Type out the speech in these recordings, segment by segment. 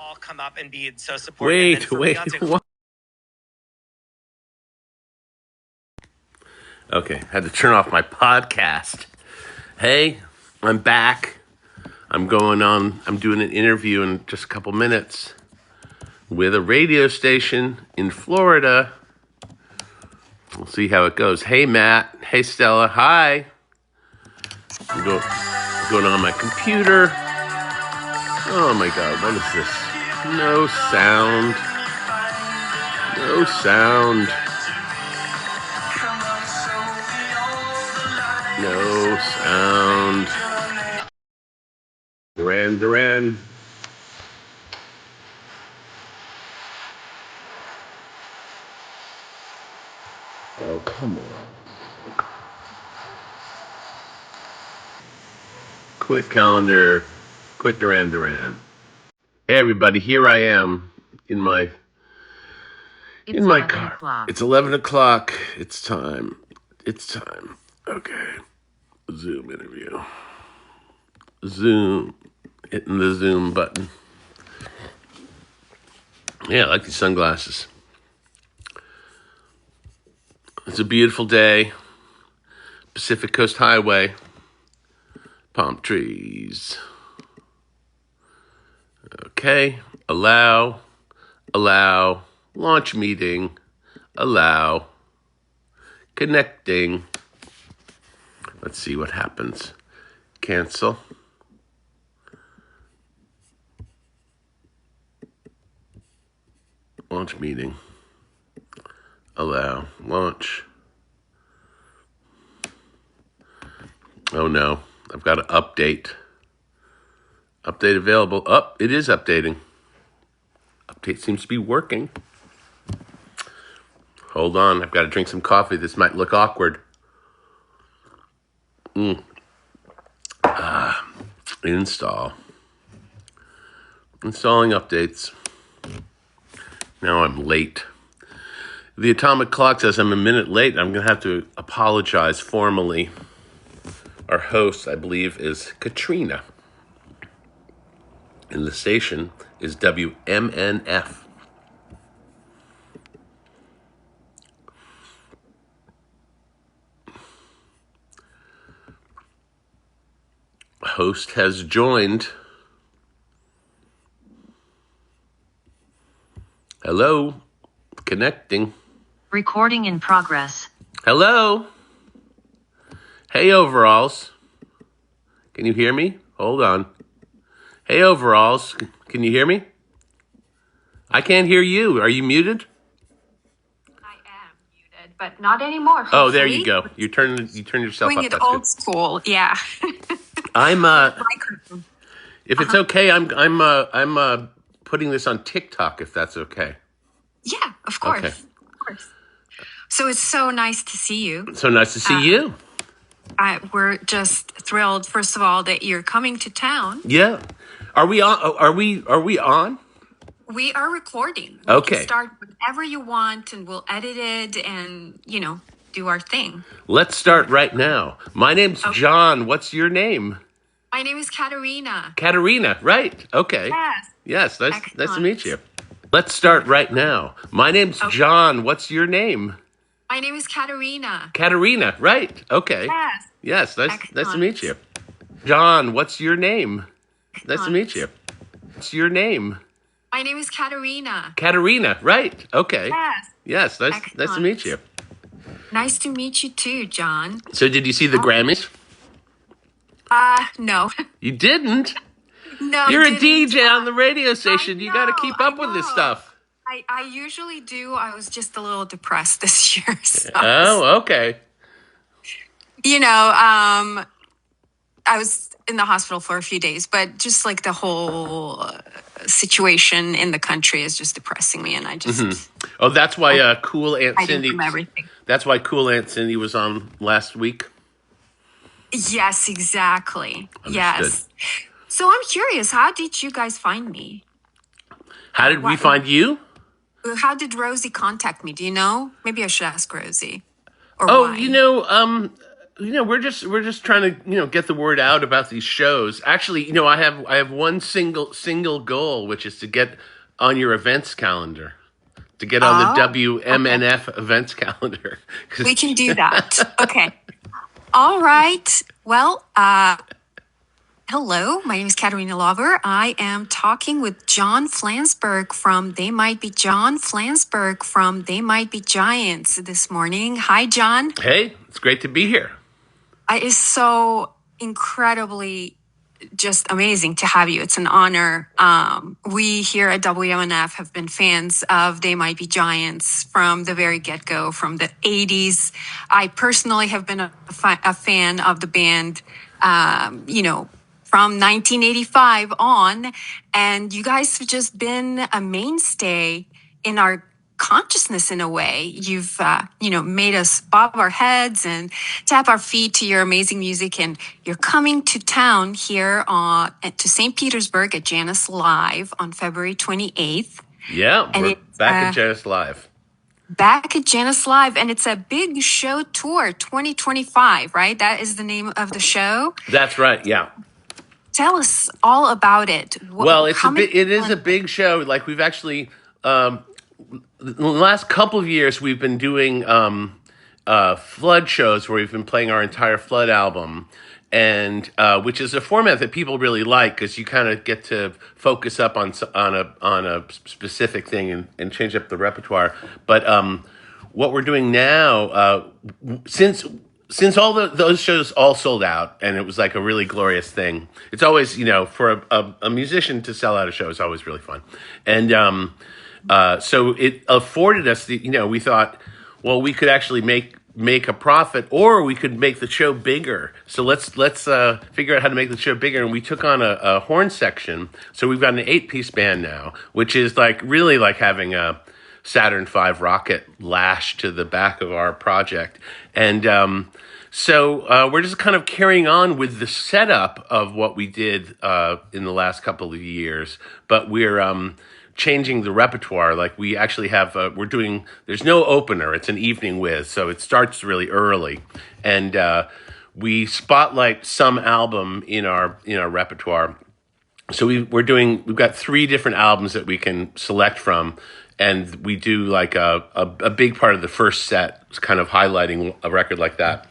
all come up and be so supportive. Wait. What? Okay, had to turn off my podcast. Hey, I'm back. I'm doing an interview in just a couple minutes with a radio station in Florida. We'll see how it goes. Hey, Matt. Hey, Stella. Hi. I'm going on my computer. Oh, my God. What is this? No sound. No sound. No sound. Duran. Oh, come on. Quit calendar. Quit Duran. Hey, everybody. Here I am in my car. O'clock. It's 11 o'clock. It's time. Okay. Zoom interview. Zoom. Hitting the Zoom button. Yeah, I like these sunglasses. It's a beautiful day. Pacific Coast Highway. Palm trees. Okay. Allow. Launch meeting. Allow. Connecting. Let's see what happens. Cancel. Launch meeting. Allow. Launch. Oh no. I've got to update. Update available. Oh, it is updating. Update seems to be working. Hold on. I've got to drink some coffee. This might look awkward. Install. Installing updates. Now I'm late. The atomic clock says I'm a minute late. I'm going to have to apologize formally. Our host, I believe, is Katrina. And the station is WMNF. Host has joined. Hello. Connecting. Recording in progress. Hello. Hey, overalls. Can you hear me? Hold on. Hey, overalls. Can you hear me? I can't hear you. Are you muted? I am muted, but not anymore. Hopefully. Oh, there you go. You turn yourself Doing up. it old school, yeah. I'm if it's okay, I'm putting this on TikTok if that's okay. Yeah, of course. Okay. Of course. So it's so nice to see you. So nice to see you. We're just thrilled, first of all, that you're coming to town. Yeah. Are we on? Are we on? We are recording. Okay. You can start whenever you want, and we'll edit it and, do our thing. Let's start right now. My name's John. What's your name? My name is Katerina. Katerina, right. Okay. Yes, nice to meet you. Let's start right now. My name's John. What's your name? My name is Katerina. Katerina, right. Okay. Yes, nice to meet you. John, what's your name? Nice to meet you. What's your name? My name is Katerina. Katerina, right. Okay. Yes, nice to meet you. Nice to meet you too, John. So did you see the Grammys? No. You didn't? No. You're a DJ on the radio station. You got to keep up with this stuff. I usually do. I was just a little depressed this year. So. Oh, okay. I was in the hospital for a few days, but just like the whole situation in the country is just depressing me, and I just. Oh, that's why cool Aunt Cindy. From everything. That's why cool Aunt Cindy was on last week. Yes, exactly. Understood. Yes. So I'm curious, how did you guys find me? How did we find you? How did Rosie contact me? Do you know? Maybe I should ask Rosie. Or Oh, why? we're just trying to get the word out about these shows. Actually, I have one single goal, which is to get on your events calendar, to get on the Oh, okay. WMNF events calendar. We can do that. Okay. All right. Well, hello, my name is Katerina Lover. I am talking with John Flansburgh from They Might Be Giants this morning. Hi, John. Hey, it's great to be here. It is so incredibly just amazing to have you. It's an honor. We here at WMNF have been fans of They Might Be Giants from the very get-go, from the 80s. I personally have been a fan of the band, from 1985 on. And you guys have just been a mainstay in our consciousness in a way. You've, made us bob our heads and tap our feet to your amazing music. And you're coming to town here to St. Petersburg at Janus Live on February 28th. Yeah, And we're it's back at Janus Live. back at Janus Live. And it's a big show tour 2025, right? That is the name of the show. That's right. Yeah. Tell us all about it. Well, it is a big show. Like we've actually, the last couple of years, we've been doing flood shows where we've been playing our entire flood album, and which is a format that people really like because you kind of get to focus up on a specific thing and change up the repertoire. But what we're doing now, since all those shows all sold out, and it was like a really glorious thing. It's always, for a musician to sell out a show is always really fun. And so it afforded us we thought, well, we could actually make a profit, or we could make the show bigger. So let's figure out how to make the show bigger. And we took on a horn section. So we've got an 8-piece band now, which is really like having a Saturn V rocket lashed to the back of our project. And so we're just kind of carrying on with the setup of what we did in the last couple of years, but we're changing the repertoire. Like we actually have, there's no opener. It's an evening with, so it starts really early, and we spotlight some album in our repertoire. So we've got 3 different albums that we can select from. And we do like a big part of the first set, kind of highlighting a record like that.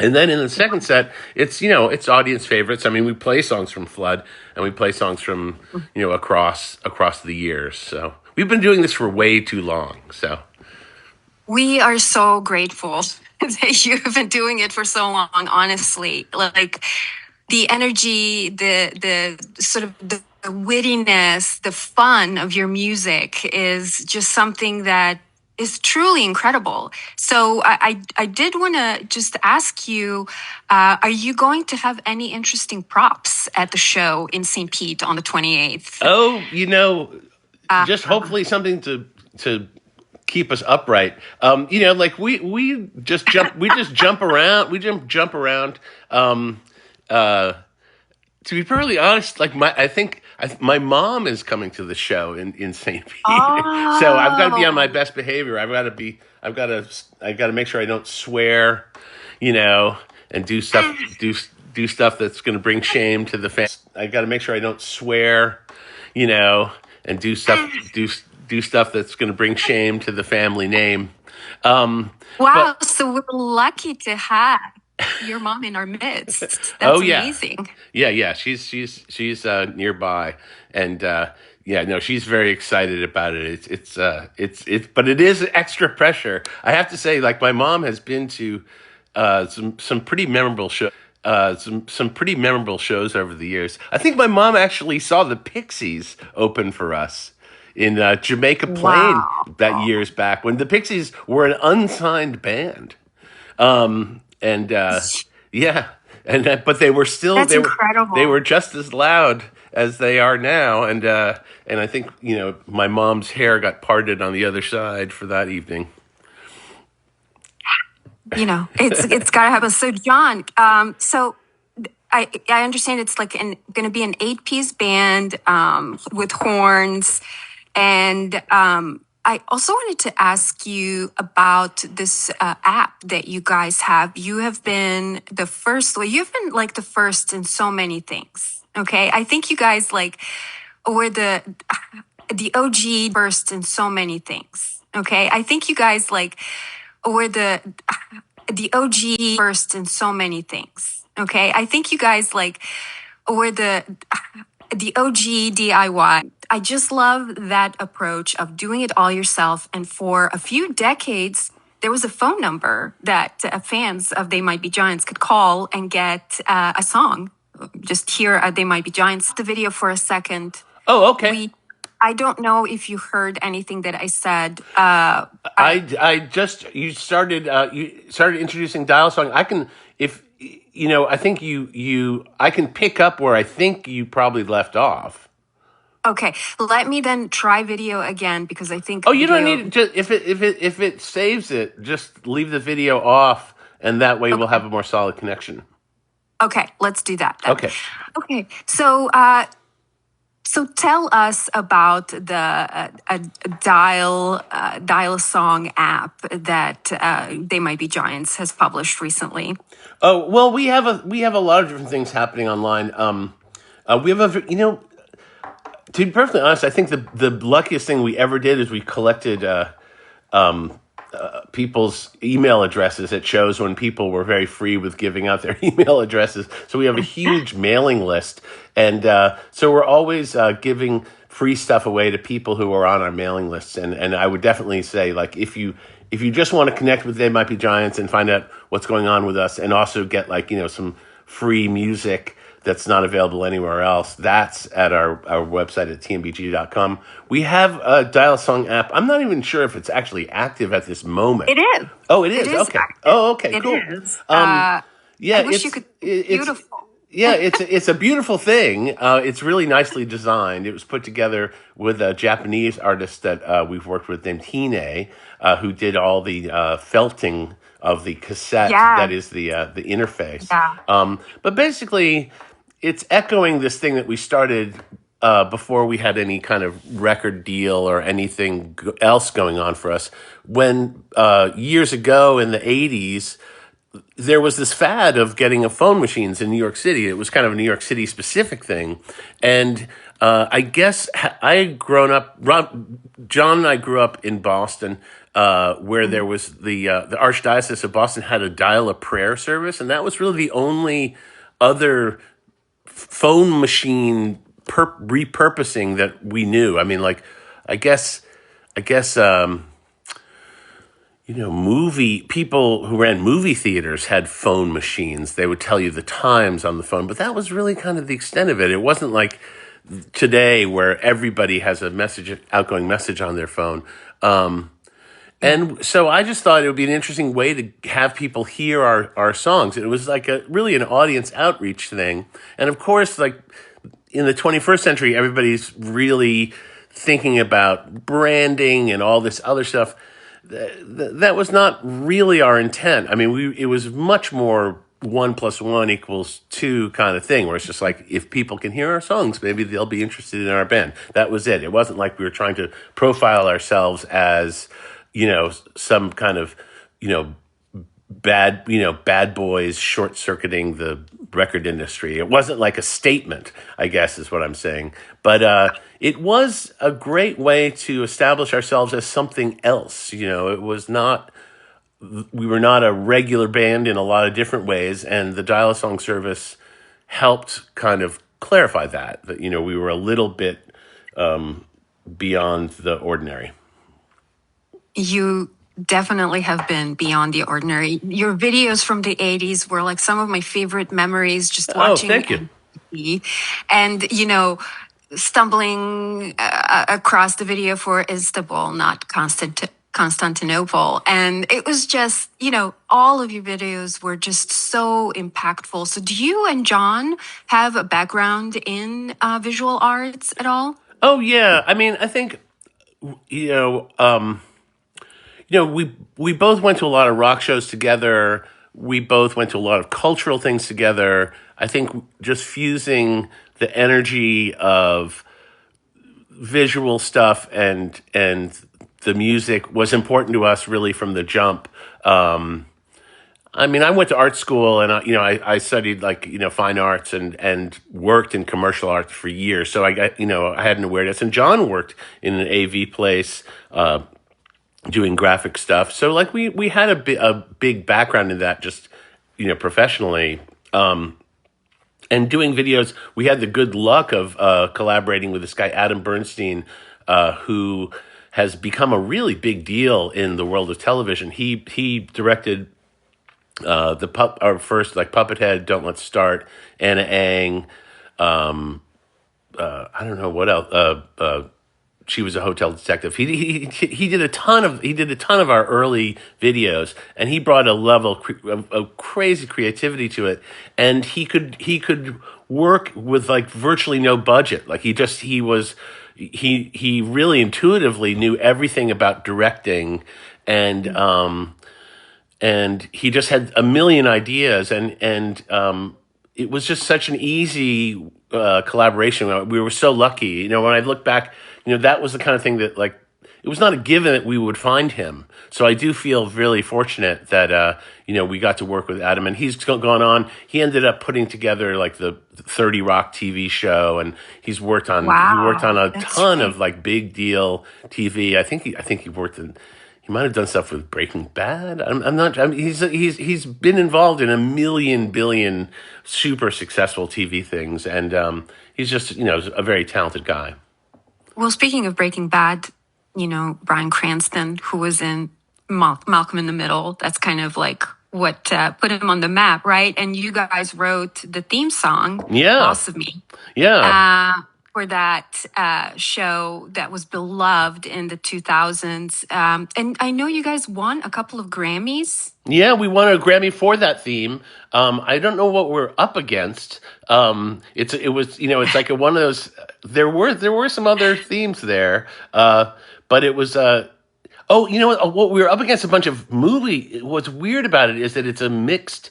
And then in the second set, it's audience favorites. I mean, we play songs from Flood, and we play songs from across the years. So we've been doing this for way too long. So we are so grateful that you have been doing it for so long. Honestly, like the energy, the sort of the wittiness, the fun of your music is just something that is truly incredible. So I did want to just ask you, are you going to have any interesting props at the show in St. Pete on the 28th? Oh, just hopefully something to keep us upright. Like we just jump around. We jump around. To be perfectly honest, like I think my mom is coming to the show in St. Pete, Oh. so I've got to be on my best behavior. I've got to make sure I don't swear, and do stuff that's going to bring shame to the family. I got to make sure I don't swear, and do stuff that's going to bring shame to the family name. Wow! So we're lucky to have your mom in our midst. That's amazing. Yeah. She's nearby, and she's very excited about it. It's but it is extra pressure. I have to say, like my mom has been to some pretty memorable shows. Some pretty memorable shows over the years. I think my mom actually saw the Pixies open for us in Jamaica Plain that years back when the Pixies were an unsigned band. But they were still incredible. They were just as loud as they are now, and I think my mom's hair got parted on the other side for that evening. It's got to happen. So John, so I understand it's like going to be an 8-piece band with horns, and I also wanted to ask you about this app that you guys have. You have been the first, well, you've been like the first in so many things. Okay. I think you guys like were the OG first in so many things. Okay. I think you guys like were the OG first in so many things. Okay. I think you guys like were the OG DIY. I just love that approach of doing it all yourself. And for a few decades, there was a phone number that fans of They Might Be Giants could call and get a song. Just hear They Might Be Giants. The video for a second. Oh, okay. I don't know if you heard anything that I said. I just you started introducing dial song. I can if you know I think you I can pick up where I think you probably left off. Okay, let me then try video again because I think. Oh, you don't need just if it saves it, just leave the video off, and that way we'll have a more solid connection. Okay, let's do that then. Okay. Okay, so tell us about the dial song app that They Might Be Giants has published recently. Oh well, we have a lot of different things happening online. We have to be perfectly honest, I think the luckiest thing we ever did is we collected people's email addresses at shows when people were very free with giving out their email addresses. So we have a huge mailing list, and so we're always giving free stuff away to people who are on our mailing lists. And I would definitely say, like, if you just want to connect with They Might Be Giants and find out what's going on with us, and also get some free music that's not available anywhere else, that's at our website at tmbg.com. We have a dial song app. I'm not even sure if it's actually active at this moment. It is. Oh, it is? It is okay. active. Oh, okay, It cool. is. Yeah, I wish you could. It's beautiful. Yeah, it's a beautiful thing. It's really nicely designed. It was put together with a Japanese artist that we've worked with named Hine, who did all the felting of the cassette. Yeah. That is the interface. Yeah. But basically, it's echoing this thing that we started before we had any kind of record deal or anything else going on for us. When years ago in the 80s, there was this fad of getting phone machines in New York City. It was kind of a New York City specific thing. And I guess John and I grew up in Boston, where there was the Archdiocese of Boston had a dial-a-prayer service, and that was really the only other phone machine repurposing that we knew. I mean, like, I guess, movie people who ran movie theaters had phone machines. They would tell you the times on the phone, but that was really kind of the extent of it. It wasn't like today where everybody has a outgoing message on their phone. And so I just thought it would be an interesting way to have people hear our songs. It was like really an audience outreach thing. And of course, like in the 21st century, everybody's really thinking about branding and all this other stuff. That was not really our intent. I mean, it was much more 1 + 1 = 2 kind of thing, where it's just like, if people can hear our songs, maybe they'll be interested in our band. That was it. It wasn't like we were trying to profile ourselves as, some kind of, bad boys short-circuiting the record industry. It wasn't like a statement, I guess is what I'm saying. But it was a great way to establish ourselves as something else. It was not, we were not a regular band in a lot of different ways, and the dial-a-song service helped kind of clarify that we were a little bit beyond the ordinary. You definitely have been beyond the ordinary. Your videos from the 80s were like some of my favorite memories, just watching. Oh, thank you. MTV. And, stumbling across the video for Istanbul, not Constantinople. And it was just, all of your videos were just so impactful. So do you and John have a background in visual arts at all? Oh, yeah. I mean, I think, we both went to a lot of rock shows together. We both went to a lot of cultural things together. I think just fusing the energy of visual stuff and the music was important to us really from the jump. I mean, I went to art school and I studied like fine arts and worked in commercial arts for years. So I got I had an awareness. And John worked in an AV place doing graphic stuff. So like we had a big background in that, just professionally. And doing videos, we had the good luck of collaborating with this guy Adam Bernstein, who has become a really big deal in the world of television. He directed our first like Puppethead, Don't Let's Start, Anna Ang. I don't know what else. She Was a Hotel Detective. He did a ton of our early videos, and he brought a level of crazy creativity to it. And he could work with like virtually no budget. Like he really intuitively knew everything about directing, and he just had a million ideas, and it was just such an easy collaboration. We were so lucky. When I look back, that was the kind of thing that like it was not a given that we would find him. So I do feel really fortunate that we got to work with Adam, and he's gone on. He ended up putting together like the 30 Rock TV show, and he worked on a ton of like big deal TV. I think he worked in. He might have done stuff with Breaking Bad. I'm not. He's been involved in a billion super successful TV things, and he's just a very talented guy. Well, speaking of Breaking Bad, Bryan Cranston, who was in Malcolm in the Middle, that's kind of like what put him on the map, right? And you guys wrote the theme song, Yeah. Loss of Me. Yeah. For that show that was beloved in the 2000s. And I know you guys won a couple of Grammys. Yeah, we won a Grammy for that theme. I don't know what we're up against. It's like one of those. There were some other themes there, but it was. What we were up against a bunch of movie. What's weird about it is that it's a mixed.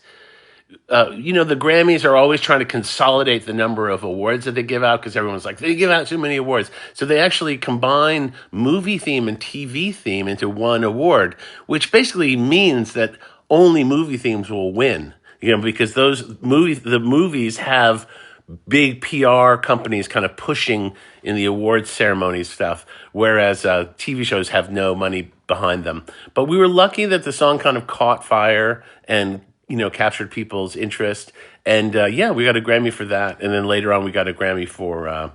The Grammys are always trying to consolidate the number of awards that they give out because everyone's like, they give out too many awards. So they actually combine movie theme and TV theme into one award, which basically means that only movie themes will win, because the movies have big PR companies kind of pushing in the awards ceremony stuff, whereas TV shows have no money behind them. But we were lucky that the song kind of caught fire and captured people's interest. And we got a Grammy for that. And then later on, we got a Grammy for a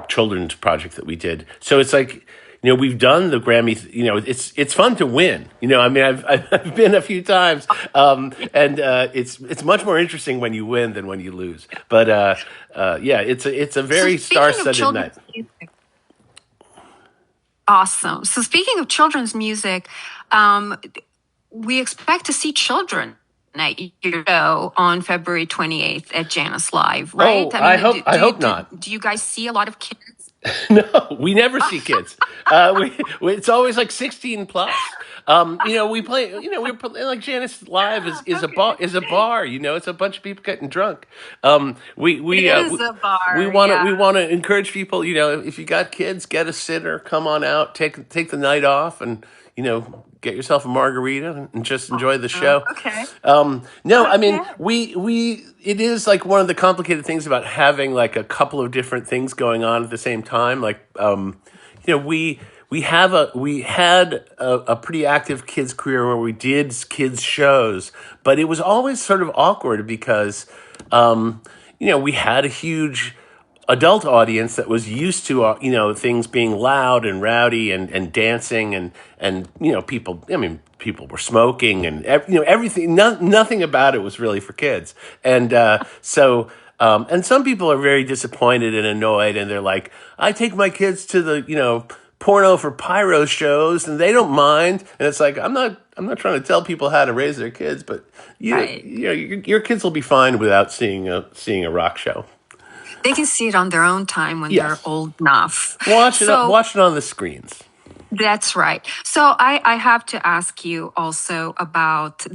children's project that we did. So it's like, we've done the Grammy, it's fun to win. I mean, I've been a few times, and it's much more interesting when you win than when you lose. But it's a very star-studded night. Music. Awesome. So speaking of children's music, we expect to see children at your show on February 28th at Janice Live, right? Oh, I hope not. Do you guys see a lot of kids? No, we never see kids. It's always like 16 plus. We play. We're like Janice Live is a bar. It's a bunch of people getting drunk. We It is a bar. We want to encourage people. If you got kids, get a sitter. Come on out. Take the night off, and get yourself a margarita and just enjoy the show. Okay. I mean, it is like one of the complicated things about having like a couple of different things going on at the same time. Like, we had a pretty active kids career where we did kids shows, but it was always sort of awkward because, we had a huge adult audience that was used to things being loud and rowdy and dancing and people. I mean, people were smoking and everything. Nothing about it was really for kids, and so some people are very disappointed and annoyed, and they're like, I take my kids to the porno for pyro shows and they don't mind, and it's like I'm not trying to tell people how to raise their kids, but your kids will be fine without seeing a rock show. They can see it on their own time when they're old enough. Watch it on the screens. That's right. So I have to ask you also about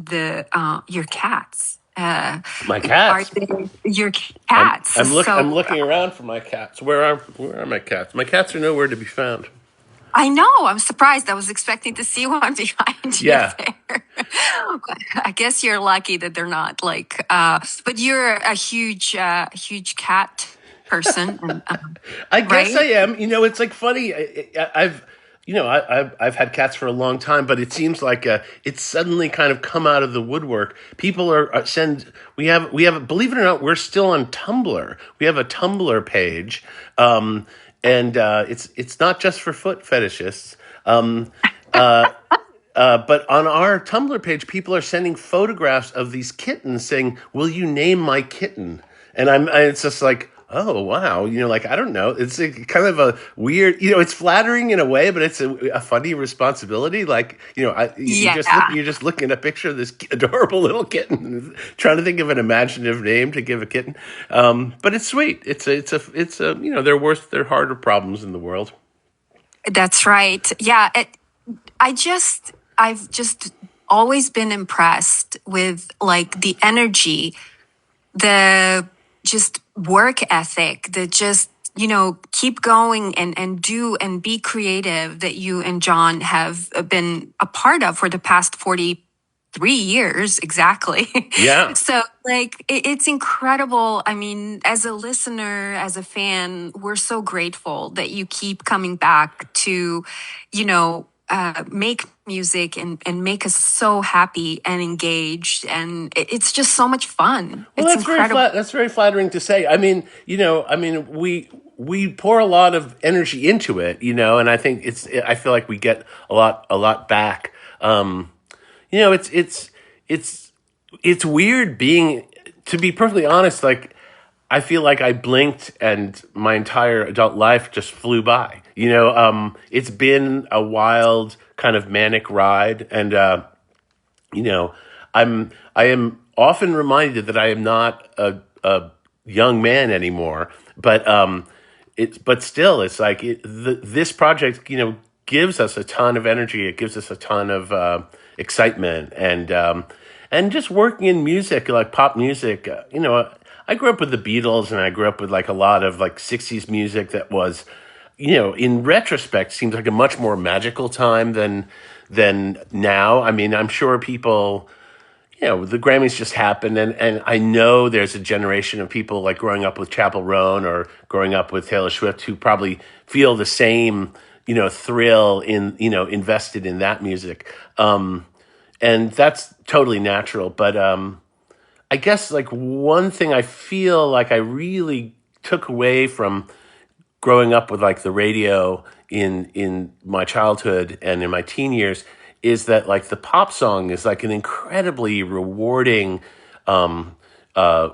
your cats. My cats. Are they your cats? I'm looking around for my cats. Where are my cats? My cats are nowhere to be found. I know. I'm surprised. I was expecting to see one behind you Yeah. there. I guess you're lucky that they're not like. But you're a huge cat person, and, I guess I right? am. It's like funny. I've had cats for a long time, but it seems like it's suddenly kind of come out of the woodwork. People are send. We have. Believe it or not, we're still on Tumblr. We have a Tumblr page, and it's not just for foot fetishists. But on our Tumblr page, people are sending photographs of these kittens, saying, "Will you name my kitten?" And it's just like, oh wow, like I don't know. It's kind of a weird, it's flattering in a way, but it's a funny responsibility. Like, Yeah. you're just looking at a picture of this adorable little kitten, trying to think of an imaginative name to give a kitten. But it's sweet. It's a there are harder problems in the world. That's right. Yeah. I've just always been impressed with like the energy, the just work ethic, the just, keep going and do and be creative that you and John have been a part of for the past 43 years exactly. Yeah. So like it's incredible. I mean, as a listener, as a fan, we're so grateful that you keep coming back to, make music and make us so happy and engaged, and it's just so much fun. Well, It's incredible. That's very flattering to say. I mean, we pour a lot of energy into it, and I think I feel like we get a lot back. It's weird being, to be perfectly honest, like I feel like I blinked and my entire adult life just flew by. It's been a wild kind of manic ride, and you know, I am often reminded that I am not a young man anymore. But still, it's like this project, gives us a ton of energy. It gives us a ton of excitement, and just working in music, like pop music. I grew up with the Beatles, and I grew up with like a lot of like '60s music that was, in retrospect, seems like a much more magical time than now. I mean, I'm sure people, the Grammys just happened, and I know there's a generation of people like growing up with Chapel Roan or growing up with Taylor Swift who probably feel the same, thrill in, invested in that music. And that's totally natural. But I guess like one thing I feel like I really took away from growing up with like the radio in my childhood and in my teen years is that like the pop song is like an incredibly rewarding, uh,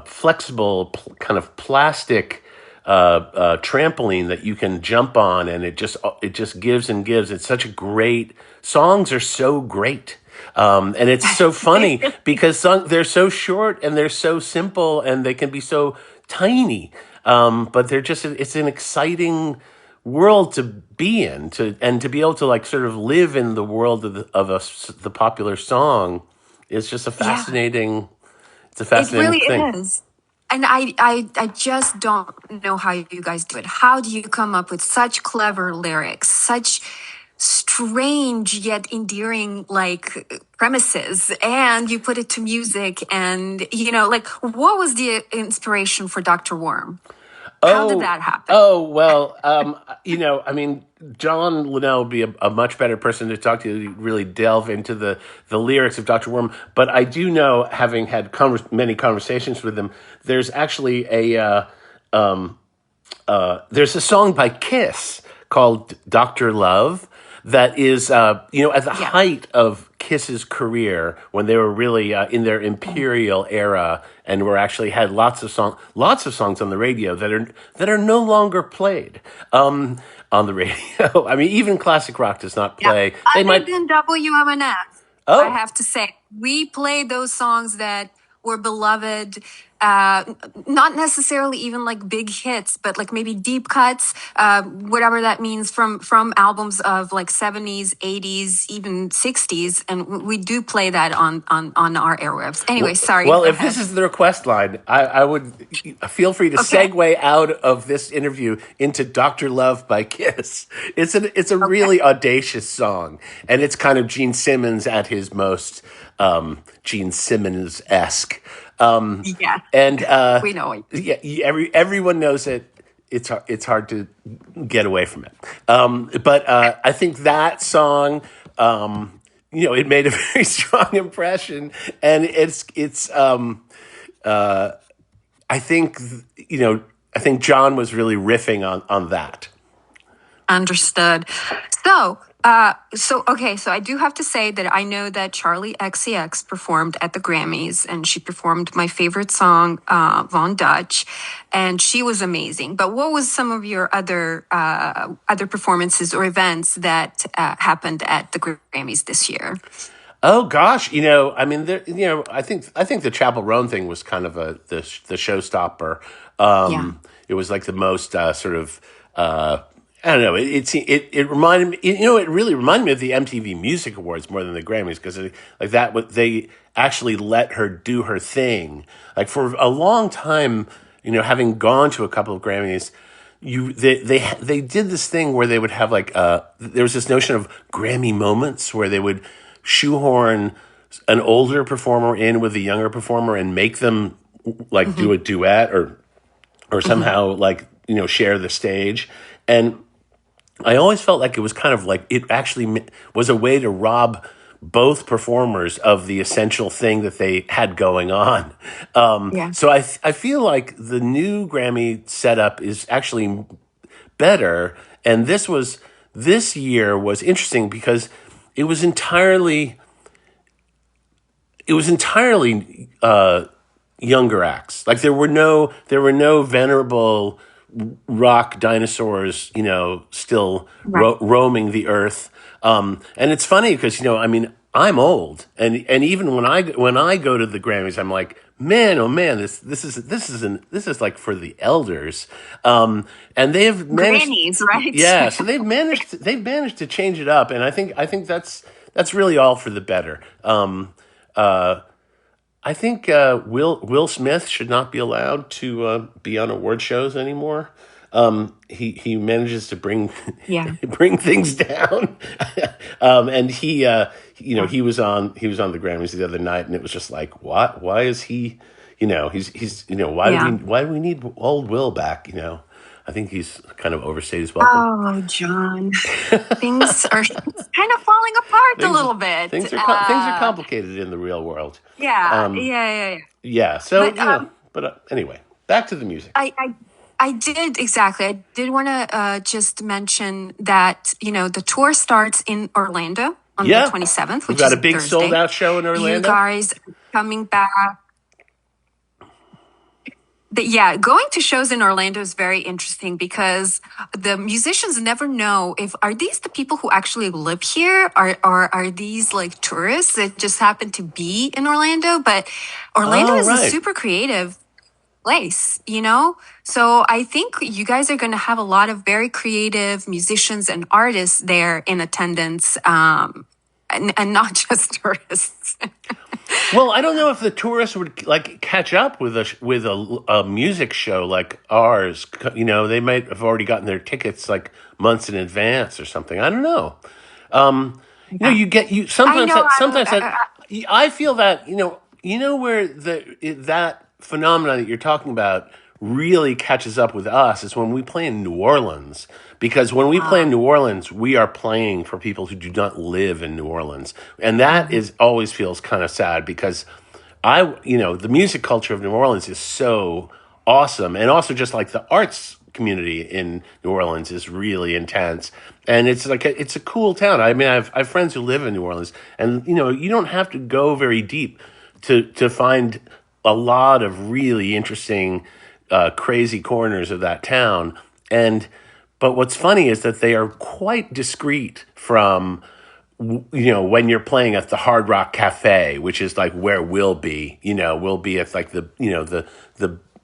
flexible, kind of plastic trampoline that you can jump on, and it just gives and gives. It's such a great songs are so great. And it's so funny because they're so short and they're so simple and they can be so tiny. But it's an exciting world to be in, to be able to like sort of live in the world the popular song is just Yeah, it's a it fascinating really thing. is. And I just don't know how you guys do it. How do you come up with such clever lyrics, such strange yet endearing like premises, and you put it to music? And like, what was the inspiration for Dr. Worm? How did Oh, that happen? oh, well, I mean, John Linnell would be a much better person to talk to really delve into the lyrics of Dr. Worm. But I do know, having had many conversations with him, there's actually there's a song by Kiss called Dr. Love that is, at the Yeah. height of Kiss's career when they were really in their imperial era and were actually had lots of songs on the radio that are no longer played on the radio. I mean, even classic rock does not Yeah. play. They Other might. than WMNF, I Oh, have to say, we played those songs that were beloved not necessarily even like big hits, but like maybe deep cuts, whatever that means from albums of like 70s, 80s, even 60s, and we do play that on our airwaves. Anyway, sorry. Well, Go if this ahead. is the request line, I would feel free to Okay. segue out of this interview into "Dr. Love" by Kiss. It's a Okay. really audacious song, and it's kind of Gene Simmons at his most Gene Simmons esque. Yeah, And we know it. yeah, everyone knows it. It's hard to get away from it. But I think that song, it made a very strong impression, and I think I think John was really riffing on that. Understood. So I do have to say that I know that Charlie XCX performed at the Grammys, and she performed my favorite song, Von Dutch, and she was amazing. But what was some of your other performances or events that happened at the Grammys this year? Oh gosh, I mean, I think the Chapel Roan thing was kind of the showstopper. Yeah. It was like the most sort of I don't know. It reminded me. It really reminded me of the MTV Music Awards more than the Grammys, because like that, what they actually let her do her thing. Like for a long time, having gone to a couple of Grammys, they did this thing where they would have like there was this notion of Grammy moments where they would shoehorn an older performer in with a younger performer and make them like do a duet or somehow like share the stage. And I always felt like it was kind of like it actually was a way to rob both performers of the essential thing that they had going on. Yeah. So I feel like the new Grammy setup is actually better. And this year was interesting because it was entirely younger acts. Like there were no venerable rock dinosaurs, still Right. roaming the earth. And it's funny because I mean, I'm old, and even when I go to the Grammys, I'm like, man, oh man, this is like for the elders. And they've managed, Grannies, right? yeah. So they've managed to change it up, and I think that's really all for the better. I think Will Smith should not be allowed to be on award shows anymore. He manages to bring Yeah. bring things down, and he was on the Grammys the other night, and it was just like, what? Why is he? He's Yeah. why do we need old Will back? I think he's kind of overstayed his welcome. Oh, John, things are kind of falling apart a Things little bit. things are complicated in the real world. Yeah, Um, yeah, yeah, yeah. yeah. So But anyway, back to the music. I did exactly. I did want to just mention that the tour starts in Orlando on the Yeah, 27th, we've which got is a a big sold Thursday. out show in You Orlando. guys are coming back. Yeah, going to shows in Orlando is very interesting because the musicians never know if are these the people who actually live here, or are these like tourists that just happen to be in Orlando. But Orlando Oh, is a right. super creative place. So I think you guys are going to have a lot of very creative musicians and artists there in attendance, and not just tourists. Well, I don't know if the tourists would like catch up with a music show like ours. They might have already gotten their tickets like months in advance or something. I don't know. Yeah. You I sometimes know. I feel that where that phenomenon that you're talking about really catches up with us is when we play in New Orleans, because when we play in New Orleans, we are playing for people who do not live in New Orleans, and that Mhm. is always feels kind of sad because the music culture of New Orleans is so awesome, and also just like the arts community in New Orleans is really intense, and it's like it's a cool town. I mean, I have friends who live in New Orleans, and you don't have to go very deep to find a lot of really interesting, crazy corners of that town. But what's funny is that they are quite discreet from when you're playing at the Hard Rock Cafe, which is like where we'll be, we'll be at like the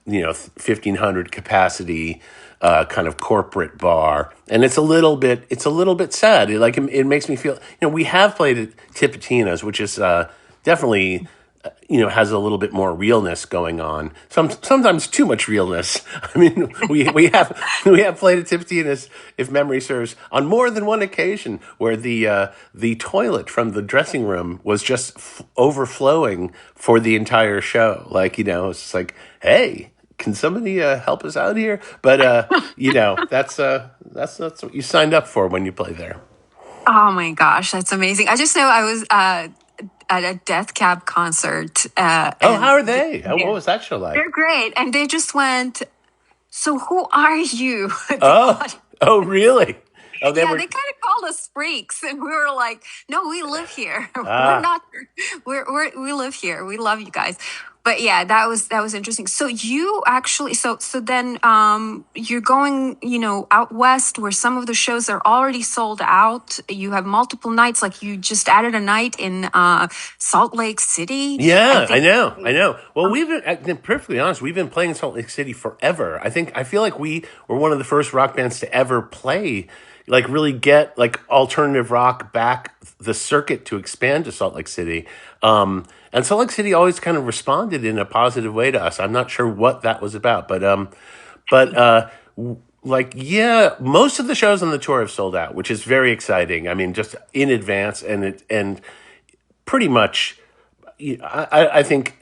1,500 capacity kind of corporate bar, and it's a little bit sad. It makes me feel, we have played at Tipitina's, which is definitely has a little bit more realness going on. Sometimes too much realness. I mean, we have played at Tipitina's, if memory serves, on more than one occasion where the toilet from the dressing room was just overflowing for the entire show. Like, it's just like, hey, can somebody help us out here? But that's what you signed up for when you play there. Oh my gosh, that's amazing. I just know I was at a Death Cab concert. How are they? What was that show like? They're great. And they just went, so who are you? Really? Oh, They kind of called us freaks, and we were like, "No, we live here. We're not. We live here. We love you guys." But yeah, that was interesting. So you actually, so then you're going, out west where some of the shows are already sold out. You have multiple nights, like you just added a night in Salt Lake City. Yeah, I know. Well, been perfectly honest, we've been playing in Salt Lake City forever. I feel like we were one of the first rock bands to ever play, like really get like alternative rock back the circuit to expand to Salt Lake City. And Salt Lake City always kind of responded in a positive way to us. I'm not sure what that was about, but most of the shows on the tour have sold out, which is very exciting. I mean, just in advance, and pretty much, I think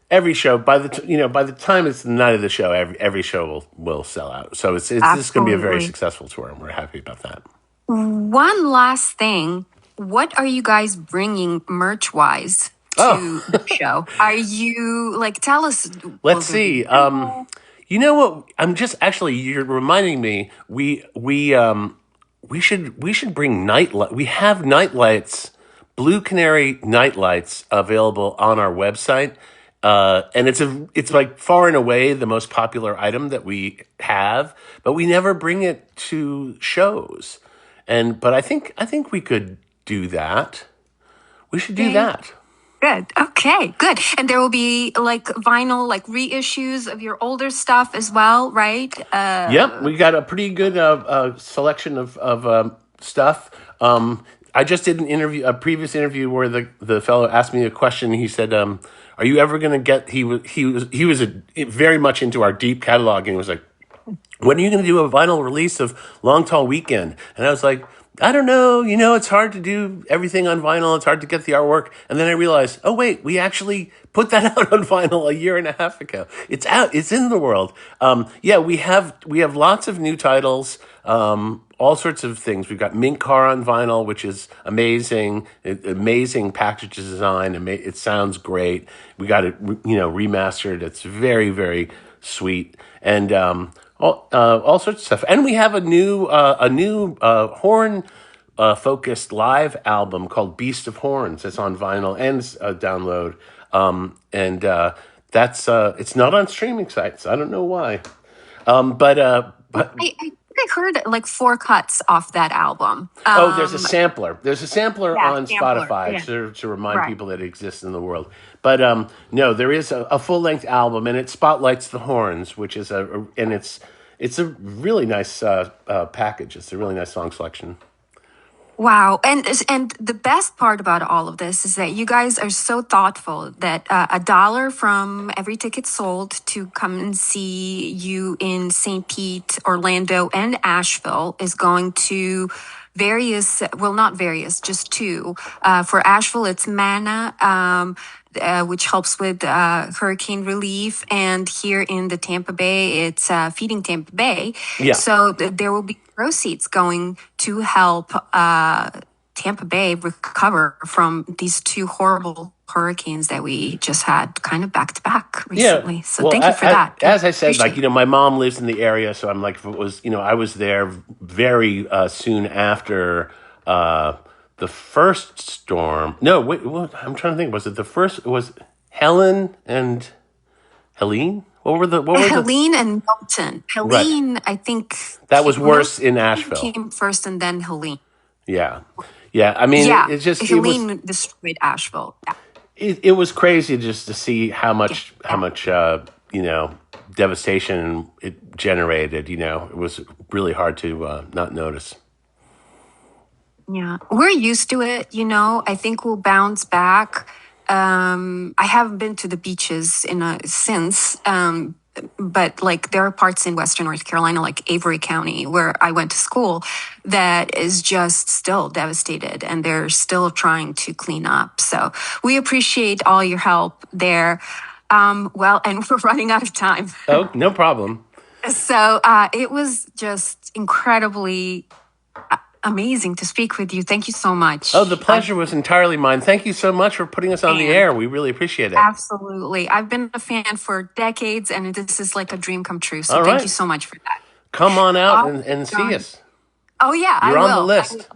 every show by the time it's the night of the show, every show will sell out. So it's just going to be a very successful tour, and we're happy about that. One last thing, what are you guys bringing merch-wise to the show? Are you tell us? Let's see. You know what? You're reminding me. We should bring nightlight. We have nightlights, Blue Canary nightlights available on our website. And it's like far and away the most popular item that we have, but we never bring it to shows. But I think we could do that. We should do that. Good. Okay, good. And there will be vinyl, reissues of your older stuff as well, right? Yep, we got a pretty good selection of stuff. I just did a previous interview where the fellow asked me a question. He said, "Are you ever going to get?" He was very much into our deep catalog, and he was like, "When are you going to do a vinyl release of Long Tall Weekend?" And I was like, I don't know, it's hard to do everything on vinyl. It's hard to get the artwork. And then I realized, oh, wait, we actually put that out on vinyl a year and a half ago. It's out. It's in the world. We have lots of new titles, all sorts of things. We've got Mint Car on vinyl, which is amazing, amazing package design. It sounds great. We got it, remastered. It's very, very sweet. And all sorts of stuff, and we have a new horn focused live album called Beast of Horns. It's on vinyl and download, that's it's not on streaming sites. I don't know why, but I think I heard 4 cuts off that album. There's a sampler. There's a sampler on Spotify to remind people that it exists in the world. But no, there is a full length album, and it spotlights the horns, which is it's a really nice package. It's a really nice song selection. Wow. And the best part about all of this is that you guys are so thoughtful that $1 from every ticket sold to come and see you in St. Pete, Orlando, and Asheville is going to just 2. For Asheville, it's Mana, which helps with hurricane relief. And here in the Tampa Bay, it's Feeding Tampa Bay. Yeah. So there will be proceeds going to help Tampa Bay recover from these 2 horrible hurricanes that we just had kind of back to back recently. So thank you for that. As I said, my mom lives in the area, so I'm like, if it was, I was there very soon after the first storm. No, wait, I'm trying to think. Was it the first? It was Helen and Helene? What were Helene and Milton. Helene, right. I think that was worse in Asheville. Came first, and then Helene. Yeah. Yeah, I mean, Yeah, it was Helene destroyed Asheville. Yeah. it was crazy just to see how Yeah. much devastation it generated. It was really hard to not notice. Yeah, we're used to it, I think we'll bounce back. I haven't been to the beaches since, but like there are parts in Western North Carolina, like Avery County, where I went to school, that is just still devastated, and they're still trying to clean up. So we appreciate all your help there. Well, and we're running out of time. Oh, no problem. So it was just incredibly amazing to speak with you. Thank you so much. Oh, the pleasure was entirely mine. Thank you so much for putting us on the air. We really appreciate it. Absolutely. I've been a fan for decades, and this is like a dream come true. So All thank right. you so much for that. Come on out Oh, and see John. us. Oh, yeah, You're I on will. the list.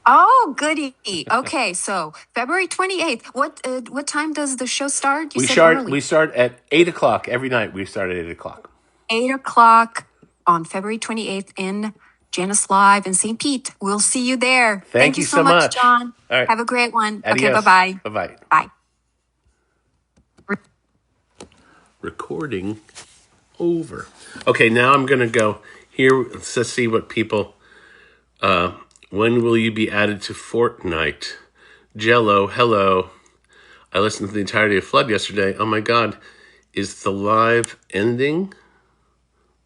Oh, goody. Okay, so February 28th. What time does the show start? You said early. We start at 8:00 every night. We start at 8:00. 8 o'clock on February 28th in Janus Live in St. Pete. We'll see you there. Thank you so much, John. All right. Have a great one. Okay, Adios. bye-bye. Bye-bye. Bye. Recording over. Okay, now I'm going to go here. Let's see what people... when will you be added to Fortnite? Jello, hello. I listened to the entirety of Flood yesterday. Oh my God. Is the live ending?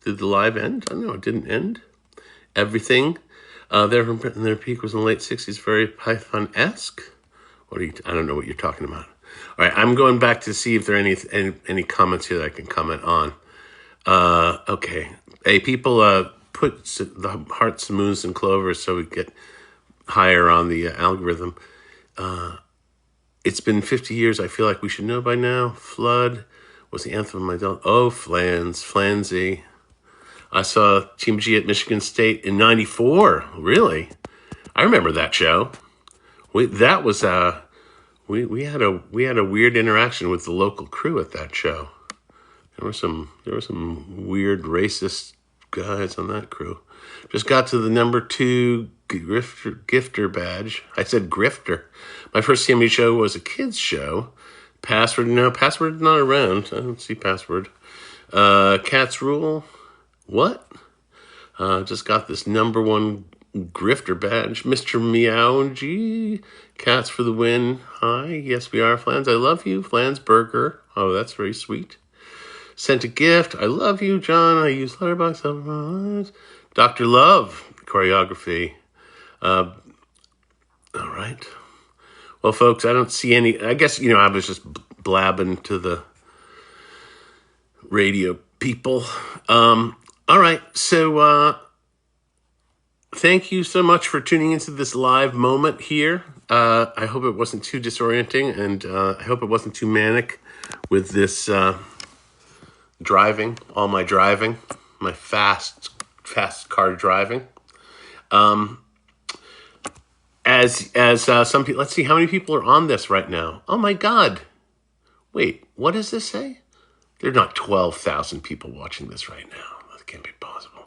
Did the live end? I don't know. It didn't end. Everything. Their peak was in the late 60s. Very Python-esque. I don't know what you're talking about. All right. I'm going back to see if there are any comments here that I can comment on. Okay. Hey, people, put the hearts, moons, and clovers so we get higher on the algorithm. It's been 50 years. I feel like we should know by now. Flood was the anthem of my adult. Oh, Flansy. I saw Team G at Michigan State in '94. Really? I remember that show. We had a weird interaction with the local crew at that show. There were some weird racist guys on that crew. Just got to the number 2 gifter badge. I said grifter. My first CME show was a kids show. Password, no, Password's not around. I don't see Password. Cats Rule. What? Just got this number 1 grifter badge. Mr. Meow-G. Cats for the win. Hi. Yes, we are. Flans, I love you. Flansburgh. Oh, that's very sweet. Sent a gift. I love you, John. I use Letterboxd. Dr. Love. Choreography. All right. Well, folks, I don't see any... I guess, I was just blabbing to the radio people. All right. So, thank you so much for tuning into this live moment here. I hope it wasn't too disorienting, and I hope it wasn't too manic with this driving, all my driving, my fast car driving. As some people, let's see how many people are on this right now. Oh my God. Wait, what does this say? There are not 12,000 people watching this right now. That can't be possible.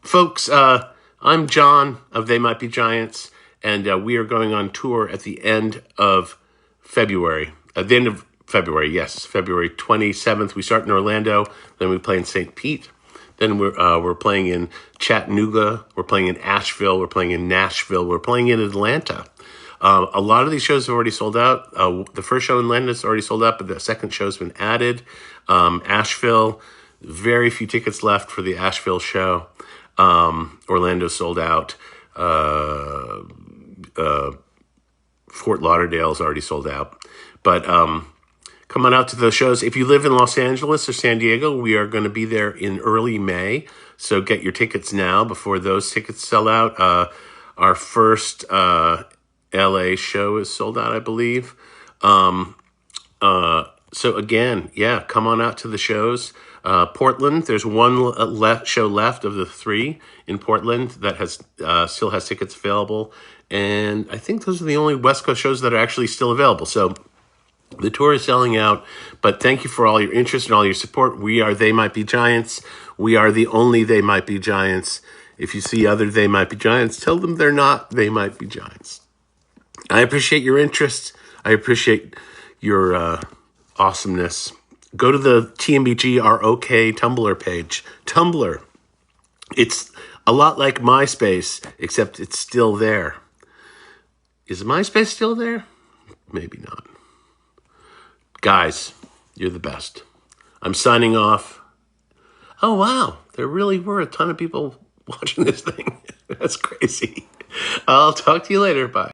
Folks, I'm John of They Might Be Giants, and we are going on tour at the end of February. At the end of February, yes, February 27th. We start in Orlando, then we play in St. Pete. Then we're playing in Chattanooga, we're playing in Asheville, we're playing in Nashville, we're playing in Atlanta. A lot of these shows have already sold out. The first show in Atlanta is already sold out, but the second show's been added. Asheville, very few tickets left for the Asheville show. Orlando sold out. Fort Lauderdale's already sold out. But come on out to those shows. If you live in Los Angeles or San Diego, we are going to be there in early May. So get your tickets now before those tickets sell out. Our first LA show is sold out, I believe. So again, come on out to the shows. Portland, there's one show left of the 3 in Portland that has still has tickets available. And I think those are the only West Coast shows that are actually still available. So The tour is selling out, but thank you for all your interest and all your support. We are They Might Be Giants. We are the only They Might Be Giants. If you see other They Might Be Giants, tell them they're not They Might Be Giants. I appreciate your interest. I appreciate your awesomeness. Go to the tmbgofficial Tumblr page. Tumblr. It's a lot like MySpace, except it's still there. Is MySpace still there? Maybe not. Guys, you're the best. I'm signing off. Oh, wow. There really were a ton of people watching this thing. That's crazy. I'll talk to you later. Bye.